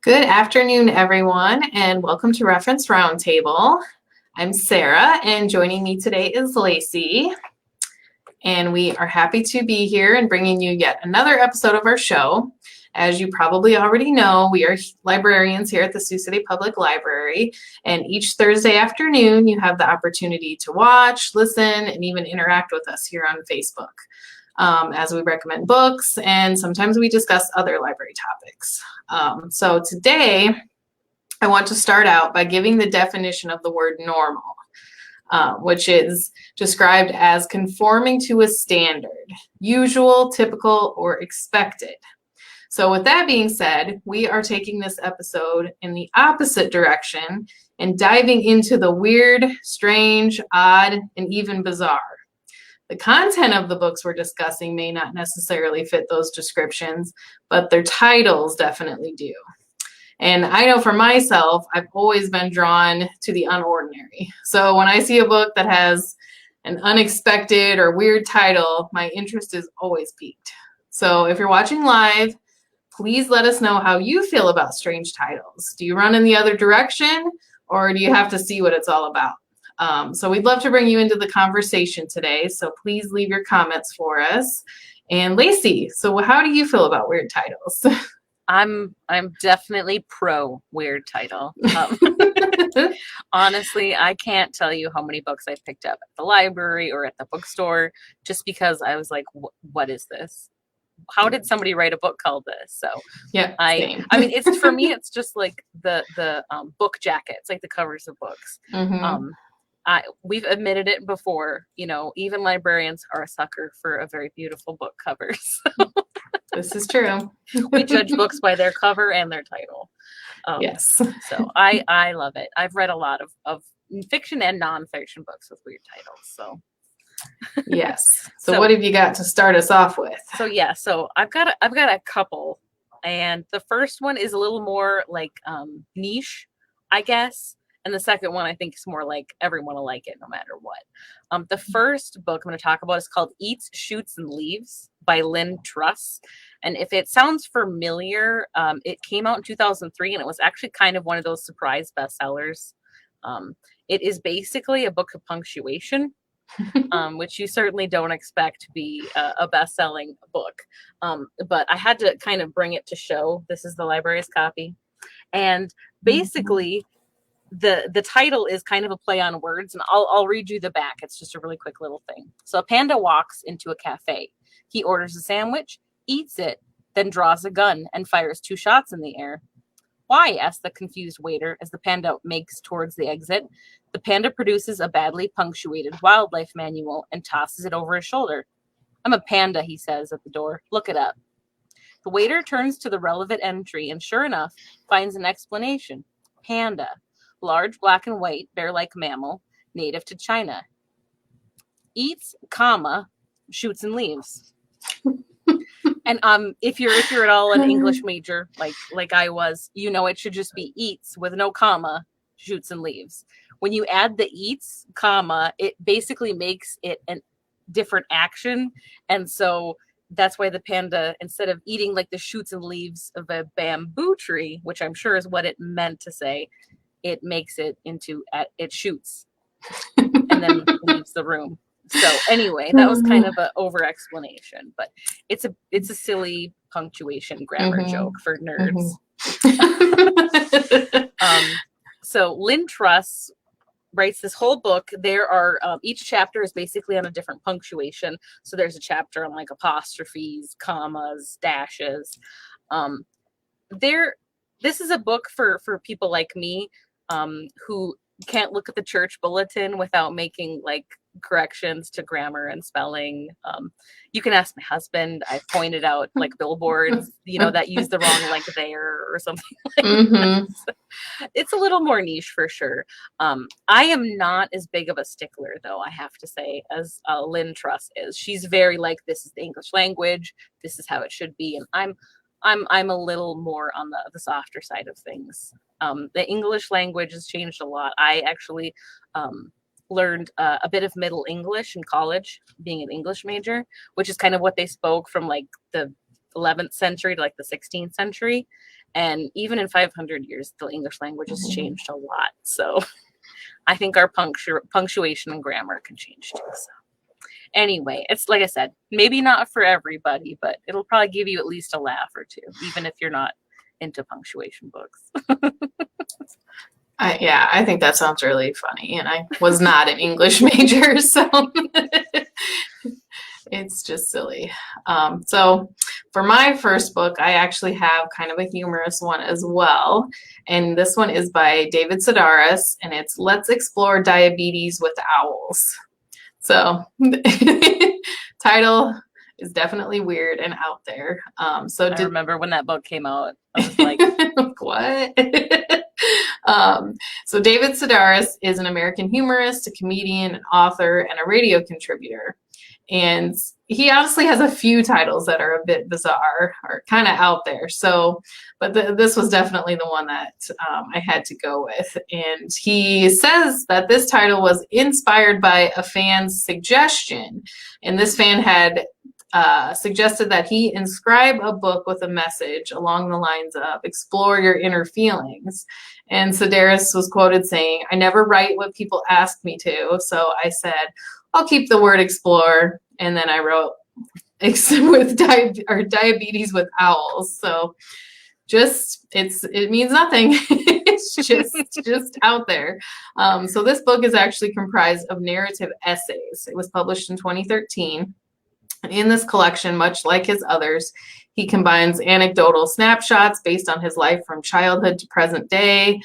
Good afternoon, everyone, and welcome to Reference Roundtable. I'm Sarah, and joining me today is Lacey. And we are happy to be here and bringing you yet another episode of our show. As you probably already know, we are librarians here at the Sioux City Public Library, and each Thursday afternoon you have the opportunity to watch, listen, and even interact with us here on Facebook. As we recommend books, and sometimes we discuss other library topics. So today, I want to start out by giving the definition of the word normal, which is described as conforming to a standard, usual, typical, or expected. So with that being said, we are taking this episode in the opposite direction and diving into the weird, strange, odd, and even bizarre. The content of the books we're discussing may not necessarily fit those descriptions, but their titles definitely do. And I know for myself, I've always been drawn to the unordinary. So when I see a book that has an unexpected or weird title, my interest is always piqued. So if you're watching live, please let us know how you feel about strange titles. Do you run in the other direction, or do you have to see what it's all about? So we'd love to bring you into the conversation today, so please leave your comments for us. And Lacey, so how do you feel about weird titles? I'm definitely pro weird title. Honestly, I can't tell you how many books I picked up at the library or at the bookstore just because I was like, what is this? How did somebody write a book called this? So yeah, I mean, it's for me, it's just like the book jackets, like the covers of books. Mm-hmm. We've admitted it before, even librarians are a sucker for a very beautiful book cover. So this is true. We judge books by their cover and their title. Yes. So I love it. I've read a lot of fiction and nonfiction books with weird titles. So yes. So what have you got to start us off with? So I've got a couple, and the first one is a little more like niche, I guess. And the second one, I think, is more like everyone will like it no matter what. The first book I'm going to talk about is called Eats, Shoots, and Leaves by Lynn Truss. And if it sounds familiar, it came out in 2003, and it was actually kind of one of those surprise bestsellers. It is basically a book of punctuation, which you certainly don't expect to be a best-selling book. But I had to kind of bring it to show. This is the library's copy. And basically, the title is kind of a play on words, and I'll read you the back. It's just a really quick little thing. So a panda walks into a cafe. He orders a sandwich, eats it, then draws a gun and fires 2 shots in the air. Why? Asks the confused waiter as the panda makes towards the exit. The panda produces a badly punctuated wildlife manual and tosses it over his shoulder. I'm a panda, he says at the door. Look it up. The waiter turns to the relevant entry and sure enough finds an explanation. Panda. Large, black and white, bear-like mammal, native to China. Eats, shoots and leaves. And if you're at all an English major, like I was, it should just be eats with no comma, shoots and leaves. When you add the eats, it basically makes it a different action. And so that's why the panda, instead of eating like the shoots and leaves of a bamboo tree, which I'm sure is what it meant to say, it makes it into it shoots and then leaves the room. So anyway, that was kind of an over explanation, but it's a silly punctuation grammar joke for nerds. So Lynn Truss writes this whole book. There are each chapter is basically on a different punctuation. So there's a chapter on like apostrophes, commas, dashes. This is a book for people like me who can't look at the church bulletin without making like corrections to grammar and spelling. You can ask my husband. I pointed out like billboards, that use the wrong like there or something like that. So it's a little more niche for sure. I am not as big of a stickler though, I have to say, as Lynn Truss is. She's very like, this is the English language. This is how it should be. And I'm a little more on the softer side of things. The English language has changed a lot. I actually learned a bit of Middle English in college, being an English major, which is kind of what they spoke from like the 11th century to like the 16th century. And even in 500 years, the English language has changed a lot. So I think our punctuation and grammar can change too. So anyway, it's like I said, maybe not for everybody, but it'll probably give you at least a laugh or two, even if you're not into punctuation books. I think that sounds really funny. And I was not an English major, so it's just silly. So for my first book, I actually have kind of a humorous one as well. And this one is by David Sedaris, and it's Let's Explore Diabetes with Owls. So title is definitely weird and out there. I remember when that book came out, I was like, what? So David Sedaris is an American humorist, a comedian, an author, and a radio contributor. And he honestly has a few titles that are a bit bizarre or kind of out there. So, but this was definitely the one that I had to go with. And he says that this title was inspired by a fan's suggestion. And this fan had suggested that he inscribe a book with a message along the lines of explore your inner feelings. And Sedaris was quoted saying, "I never write what people ask me to. So I said, I'll keep the word explore." And then I wrote diabetes with owls. So it means nothing. It's just out there. So this book is actually comprised of narrative essays. It was published in 2013. In this collection, much like his others, he combines anecdotal snapshots based on his life from childhood to present day,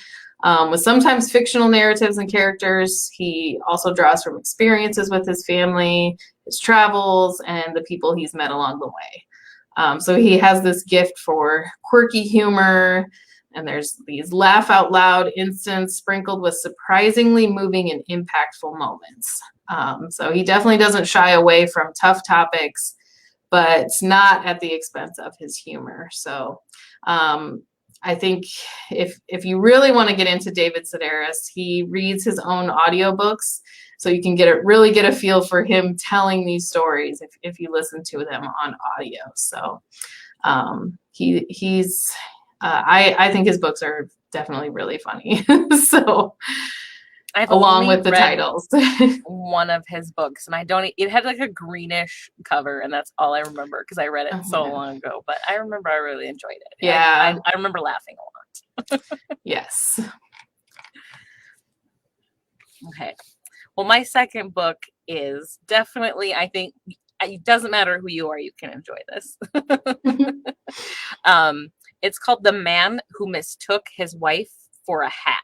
with sometimes fictional narratives and characters. He also draws from experiences with his family, his travels, and the people he's met along the way. So he has this gift for quirky humor, and there's these laugh out loud instances sprinkled with surprisingly moving and impactful moments. So he definitely doesn't shy away from tough topics, but not at the expense of his humor. So I think if you really want to get into David Sedaris, he reads his own audiobooks, so you can really get a feel for him telling these stories if you listen to them on audio. So I think his books are definitely really funny. So along with the titles. One of his books, and it had like a greenish cover, and that's all I remember because I read it so long ago, but I remember I really enjoyed it. Yeah. I remember laughing a lot. Yes. Okay. Well, my second book is definitely, I think, it doesn't matter who you are, you can enjoy this. It's called The Man Who Mistook His Wife for a Hat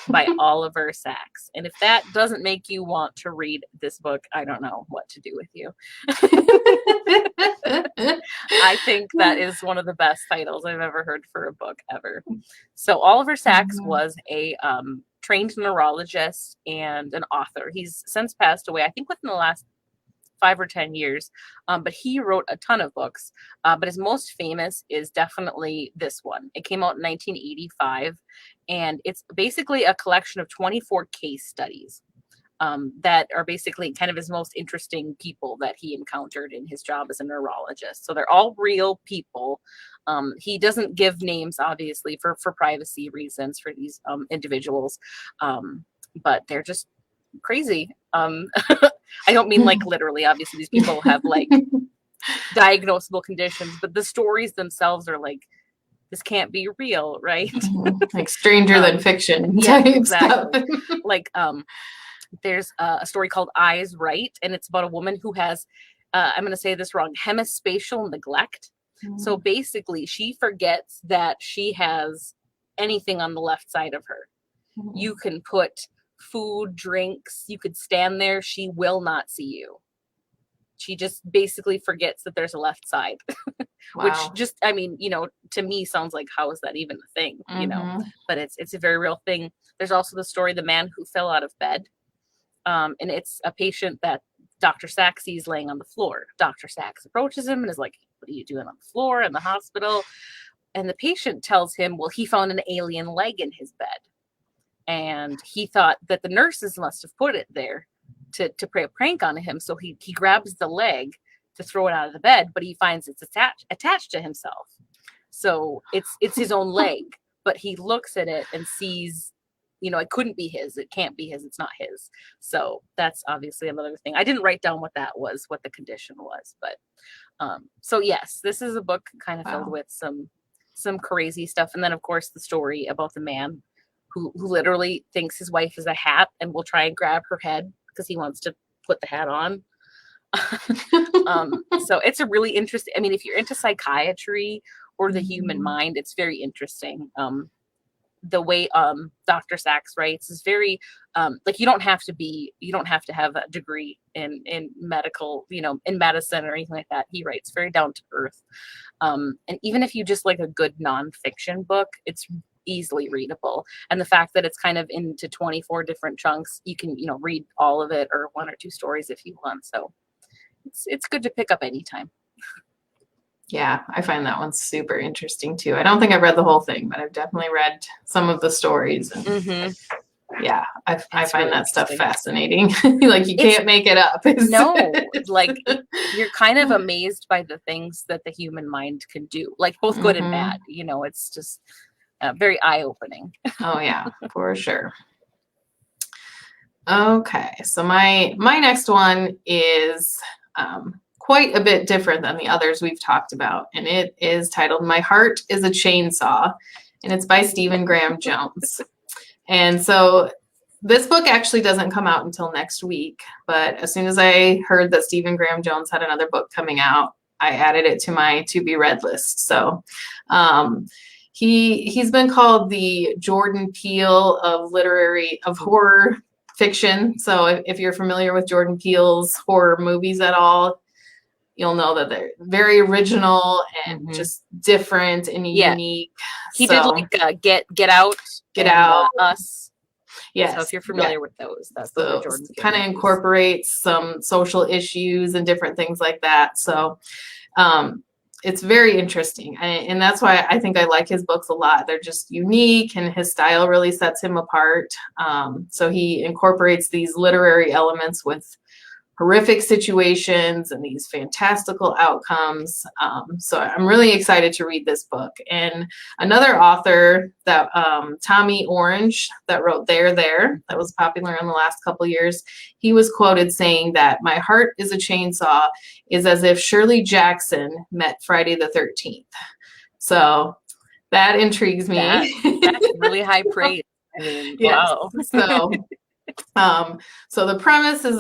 by Oliver Sacks. And if that doesn't make you want to read this book, I don't know what to do with you. I think that is one of the best titles I've ever heard for a book ever. So Oliver Sacks was a trained neurologist and an author. He's since passed away, I think within the last 5 or 10 years, but he wrote a ton of books, but his most famous is definitely this one. It came out in 1985, and it's basically a collection of 24 case studies that are basically kind of his most interesting people that he encountered in his job as a neurologist. So they're all real people. He doesn't give names, obviously, for privacy reasons for these individuals, but they're just crazy. I don't mean like literally, obviously these people have like diagnosable conditions, but the stories themselves are like, this can't be real, right? Like stranger than fiction. Yeah, exactly. Like there's a story called Eyes Right, and it's about a woman who has I'm going to say this wrong, hemispatial neglect. So basically she forgets that she has anything on the left side of her. You can put food, drinks, you could stand there, she will not see you. She just basically forgets that there's a left side. Wow. Which just, I mean, to me sounds like, how is that even a thing? But it's a very real thing. There's also the story, The Man Who Fell Out of Bed. And it's a patient that Dr. Sacks sees laying on the floor. Dr. Sacks approaches him and is like, what are you doing on the floor in the hospital? And the patient tells him, well, he found an alien leg in his bed. And he thought that the nurses must have put it there to play a prank on him. So he grabs the leg to throw it out of the bed, but he finds it's attached to himself. So it's his own leg, but he looks at it and sees, it couldn't be his. It can't be his. It's not his. So that's obviously another thing. I didn't write down what that was, what the condition was, but so yes, this is a book kind of filled with some crazy stuff. And then of course the story about the man who literally thinks his wife is a hat and will try and grab her head because he wants to put the hat on. So it's a really interesting, I mean, if you're into psychiatry or the human mind, it's very interesting. The way Dr. Sachs writes is very like you don't have to have a degree in medical, in medicine or anything like that. He writes very down to earth. And even if you just like a good nonfiction book, it's easily readable. And the fact that it's kind of into 24 different chunks, you can, read all of it or one or two stories if you want. So it's good to pick up anytime. Yeah, I find that one super interesting too. I don't think I've read the whole thing, but I've definitely read some of the stories. And yeah, I find really that stuff fascinating. Like you can't make it up. No, like you're kind of amazed by the things that the human mind can do, like both good and bad. It's just very eye-opening. Oh yeah, for sure. Okay, so my next one is quite a bit different than the others we've talked about, and it is titled My Heart is a Chainsaw, and it's by Stephen Graham Jones. And so this book actually doesn't come out until next week, but as soon as I heard that Stephen Graham Jones had another book coming out, I added it to my to be read list. So he's been called the Jordan Peele of horror fiction. So if you're familiar with Jordan Peele's horror movies at all, you'll know that they're very original and just different and unique. He did like Get Out, Us. Yes. So if you're familiar with those, that's so kind of incorporates some social issues and different things like that. So it's very interesting. And that's why I think I like his books a lot. They're just unique and his style really sets him apart. So he incorporates these literary elements with horrific situations and these fantastical outcomes. So I'm really excited to read this book. And another author that Tommy Orange that wrote There, that was popular in the last couple of years, he was quoted saying that My Heart is a Chainsaw is as if Shirley Jackson met Friday the 13th. So that intrigues me. That's really high praise. I mean, wow. So the premise is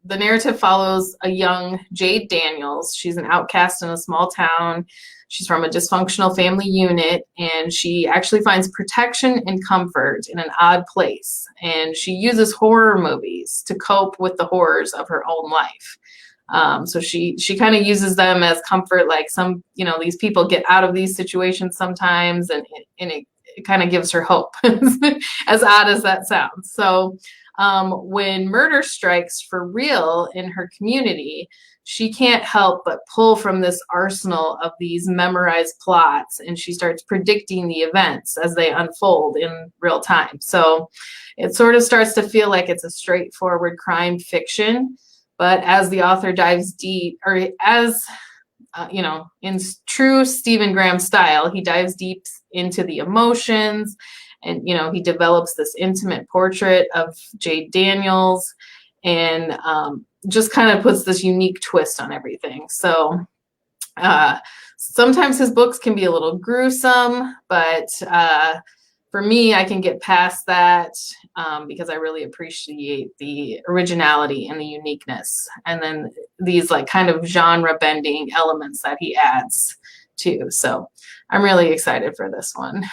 the narrative follows a young Jade Daniels. She's an outcast in a small town. She's from a dysfunctional family unit, and she actually finds protection and comfort in an odd place. And she uses horror movies to cope with the horrors of her own life. So she kind of uses them as comfort, like these people get out of these situations sometimes, and it kind of gives her hope, as odd as that sounds. So when murder strikes for real in her community, she can't help but pull from this arsenal of these memorized plots, and she starts predicting the events as they unfold in real time. So it sort of starts to feel like it's a straightforward crime fiction, but as the author dives deep, or as in true Stephen Graham style, he dives deep into the emotions, and he develops this intimate portrait of Jade Daniels, and just kind of puts this unique twist on everything. So sometimes his books can be a little gruesome, but for me, I can get past that because I really appreciate the originality and the uniqueness, and then these like kind of genre bending elements that he adds too. So I'm really excited for this one.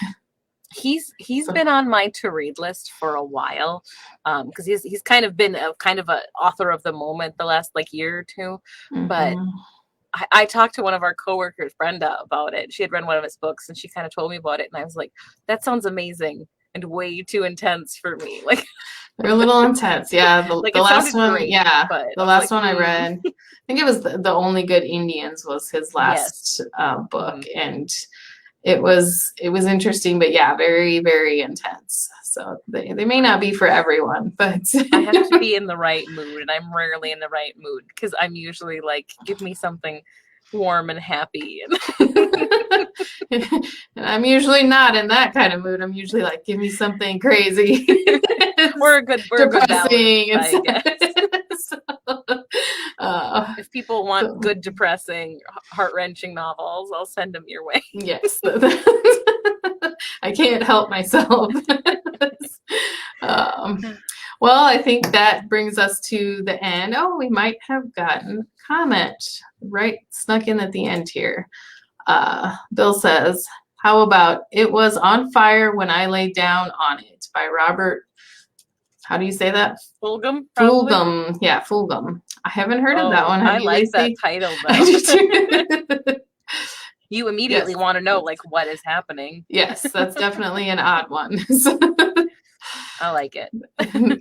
He's been on my to read list for a while because he's kind of been a author of the moment the last year or two. But I talked to one of our coworkers, Brenda, about it. She had read one of his books and she kind of told me about it, and I was like, that sounds amazing and way too intense for me. They're a little intense. Yeah. The last one, great, the last one I read, I think it was the Only Good Indians was his last book. And it was interesting, but very, very intense. So they may not be for everyone, but I have to be in the right mood, and I'm rarely in the right mood because I'm usually like, give me something warm and happy. And I'm usually not in that kind of mood. I'm usually like, give me something crazy. We're a good depressing. balance, I guess. So, if people want good, depressing, heart-wrenching novels, I'll send them your way. Yes. I can't help myself. Well, I think that brings us to the end. Oh, we might have gotten a comment right snuck in at the end here. Bill says, how about It Was on Fire When I Lay Down on It by Robert, how do you say that? Fulghum? Fulghum. Yeah, Fulghum. I haven't heard of that one. I like that title, though. You immediately want to know, like, what is happening. Yes, that's definitely an odd one. I like it.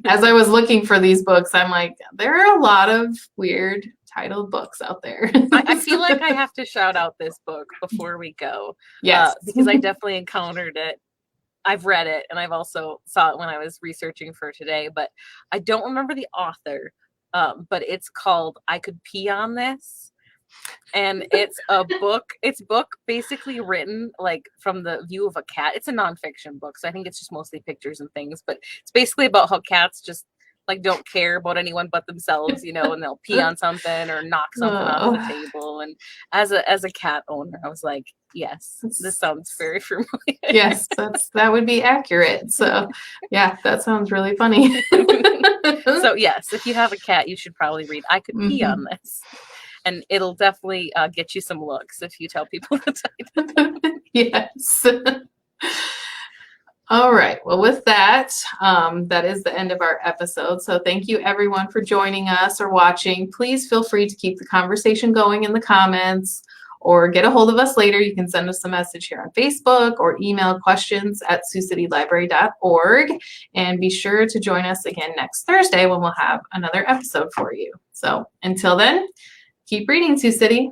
As I was looking for these books, I'm like, there are a lot of weird titled books out there. I feel like I have to shout out this book before we go. Yes. Because I definitely encountered it. I've read it, and I've also saw it when I was researching for today, but I don't remember the author. But it's called I Could Pee on This. And it's a book. It's book basically written like from the view of a cat. It's a nonfiction book, so I think it's just mostly pictures and things. But it's basically about how cats just like don't care about anyone but themselves, you know, and they'll pee on something or knock something off the table. And as a cat owner, I was like, yes, this sounds very familiar. Yes, that would be accurate. So yeah, that sounds really funny. So yes, if you have a cat, you should probably read I Could Pee on This. And it'll definitely get you some looks if you tell people the title. Yes. All right. Well, with that, that is the end of our episode. So thank you, everyone, for joining us or watching. Please feel free to keep the conversation going in the comments or get a hold of us later. You can send us a message here on Facebook or email questions at siouxcitylibrary.org. And be sure to join us again next Thursday when we'll have another episode for you. So until then, keep reading, Sioux City.